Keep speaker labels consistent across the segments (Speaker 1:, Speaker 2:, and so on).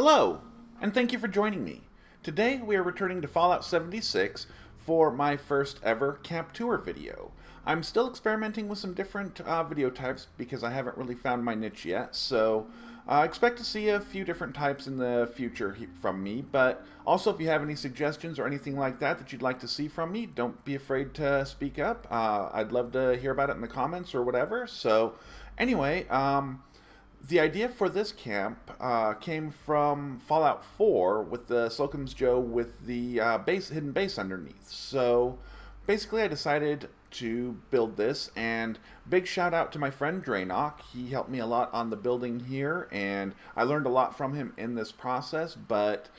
Speaker 1: Hello, and thank you for joining me. Today we are returning to Fallout 76 for my first ever camp tour video. I'm still experimenting with some different video types because I haven't really found my niche yet, so expect to see a few different types in the future from me, but also if you have any suggestions or anything like that that you'd like to see from me, don't be afraid to speak up. I'd love to hear about it in the comments or whatever. So anyway, the idea for this camp came from Fallout 4 with the Slocum's Joe with the hidden base underneath. So basically I decided to build this, and big shout out to my friend Draenock. He helped me a lot on the building here, and I learned a lot from him in this process, but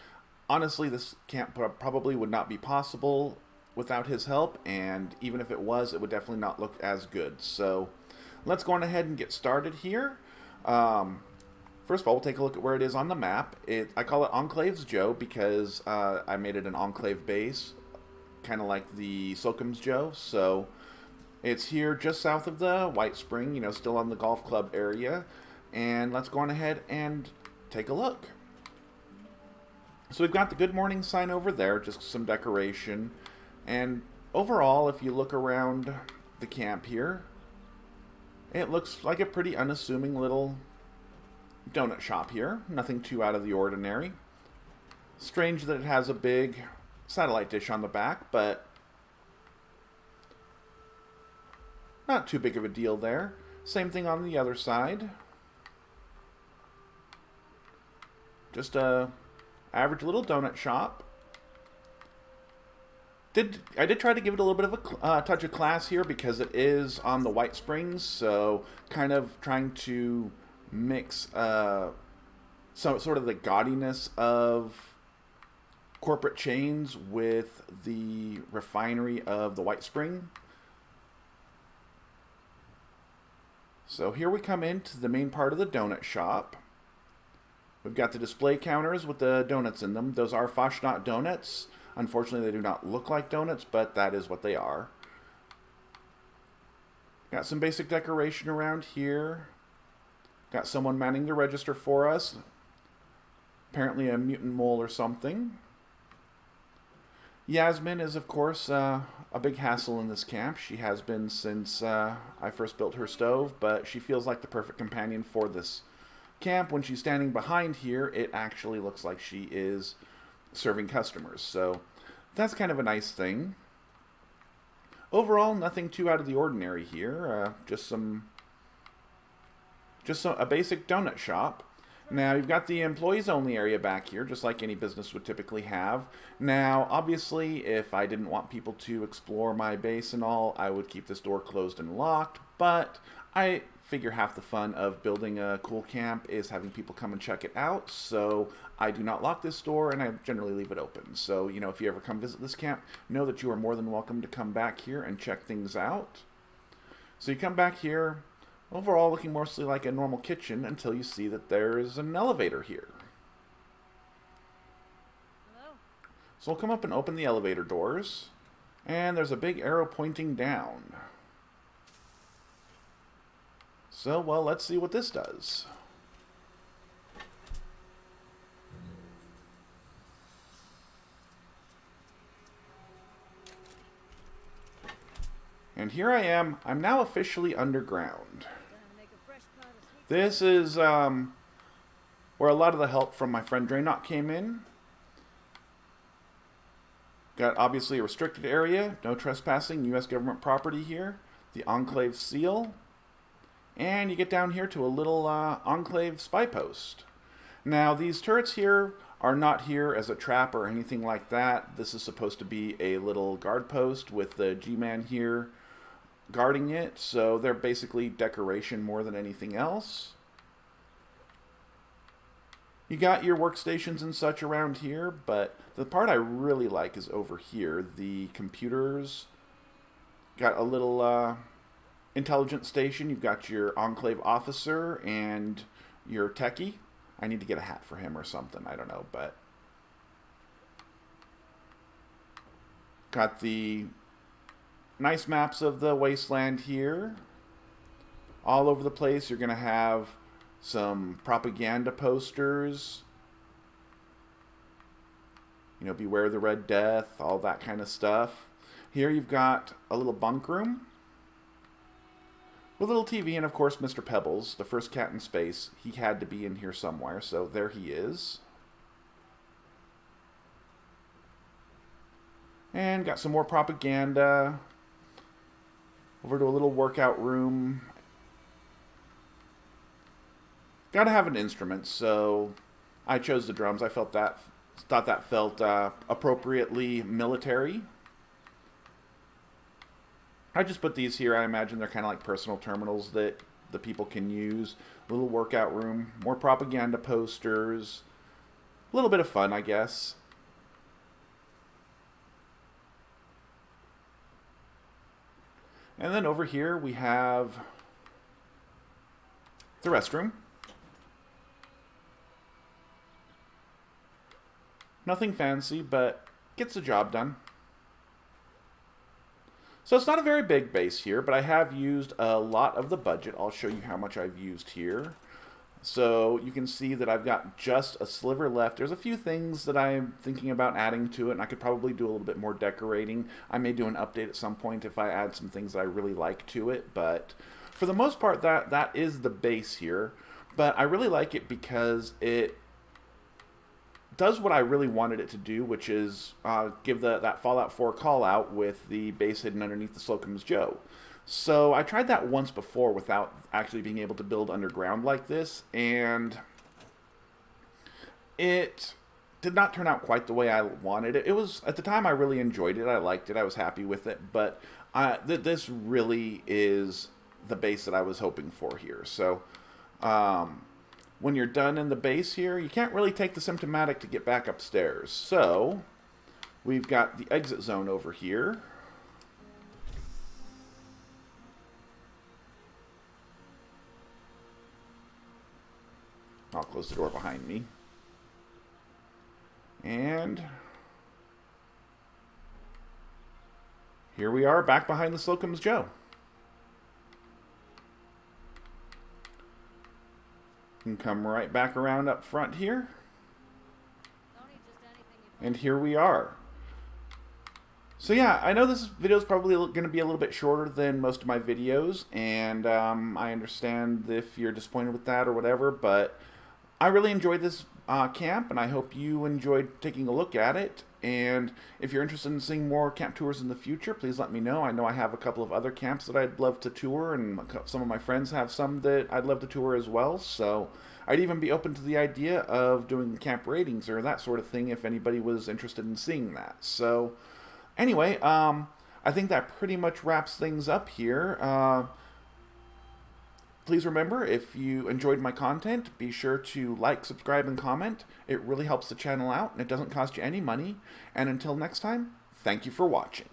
Speaker 1: honestly this camp probably would not be possible without his help, and even if it was, it would definitely not look as good. So let's go on ahead and get started here. First of all, we'll take a look at where it is on the map. I call it Enclave's Joe because I made it an Enclave base, kind of like the Slocum's Joe. So it's here just south of the White Spring, still on the golf club area. And let's go on ahead and take a look. So we've got the good morning sign over there, just some decoration. And overall, if you look around the camp here, it looks like a pretty unassuming little donut shop here. Nothing too out of the ordinary. Strange that it has a big satellite dish on the back, but not too big of a deal there. Same thing on the other side. Just a average little donut shop. I did try to give it a little bit of a touch of class here because it is on the White Springs, so kind of trying to mix sort of the gaudiness of corporate chains with the refinery of the White Spring. So here we come into the main part of the donut shop. We've got the display counters with the donuts in them. Those are Fashionat donuts. Unfortunately, they do not look like donuts, but that is what they are. Got some basic decoration around here. Got someone manning the register for us. Apparently a mutant mole or something. Yasmin is, of course, a big hassle in this camp. She has been since I first built her stove, but she feels like the perfect companion for this camp. When she's standing behind here, it actually looks like she is serving customers, so that's kind of a nice thing. Overall, nothing too out of the ordinary here. Just a basic donut shop. Now you've got the employees only area back here, just like any business would typically have. Now, obviously, if I didn't want people to explore my base and all, I would keep this door closed and locked, but I figure half the fun of building a cool camp is having people come and check it out, so I do not lock this door and I generally leave it open. So, if you ever come visit this camp, know that you are more than welcome to come back here and check things out. So you come back here, overall looking mostly like a normal kitchen until you see that there is an elevator here.
Speaker 2: Hello?
Speaker 1: So we'll come up and open the elevator doors, and there's a big arrow pointing down. So, well, let's see what this does. And here I am. I'm now officially underground. This is where a lot of the help from my friend Draenock came in. Got obviously a restricted area, no trespassing, U.S. government property here. The Enclave seal. And you get down here to a little Enclave spy post. Now, these turrets here are not here as a trap or anything like that. This is supposed to be a little guard post with the G-Man here guarding it. So they're basically decoration more than anything else. You got your workstations and such around here, but the part I really like is over here. The computers got a little intelligence station. You've got your Enclave officer and your techie. I need to get a hat for him or something. I don't know, but got the nice maps of the wasteland here. All over the place, you're going to have some propaganda posters You know, beware the Red Death, all that kind of stuff. Here you've got a little bunk room with a little TV, and of course Mr. Pebbles, the first cat in space. He had to be in here somewhere, so there he is. And got some more propaganda. Over to a little workout room. Gotta have an instrument, so I chose the drums. I thought that felt appropriately military. I just put these here. I imagine they're kind of like personal terminals that the people can use. A little workout room, more propaganda posters, a little bit of fun, I guess. And then over here we have the restroom. Nothing fancy, but gets the job done. So it's not a very big base here, but I have used a lot of the budget. I'll show you how much I've used here. So you can see that I've got just a sliver left. There's a few things that I'm thinking about adding to it, and I could probably do a little bit more decorating. I may do an update at some point if I add some things that I really like to it, but for the most part, that is the base here. But I really like it because it does what I really wanted it to do, which is give that Fallout 4 call out with the base hidden underneath the Slocum's Joe. So I tried that once before without actually being able to build underground like this, and it did not turn out quite the way I wanted it. It was, at the time, I really enjoyed it. I liked it. I was happy with it, but this really is the base that I was hoping for here. So when you're done in the base here, you can't really take the Symptomatic to get back upstairs. So we've got the exit zone over here. I'll close the door behind me. And here we are back behind the Slocum's Joe. You can come right back around up front here. And here we are. So yeah, I know this video is probably going to be a little bit shorter than most of my videos, and I understand if you're disappointed with that or whatever, but I really enjoyed this camp, and I hope you enjoyed taking a look at it. And if you're interested in seeing more camp tours in the future, please let me know. I know I have a couple of other camps that I'd love to tour, and some of my friends have some that I'd love to tour as well. So I'd even be open to the idea of doing camp ratings or that sort of thing if anybody was interested in seeing that. So anyway, I think that pretty much wraps things up here. Please remember, if you enjoyed my content, be sure to like, subscribe, and comment. It really helps the channel out, and it doesn't cost you any money. And until next time, thank you for watching.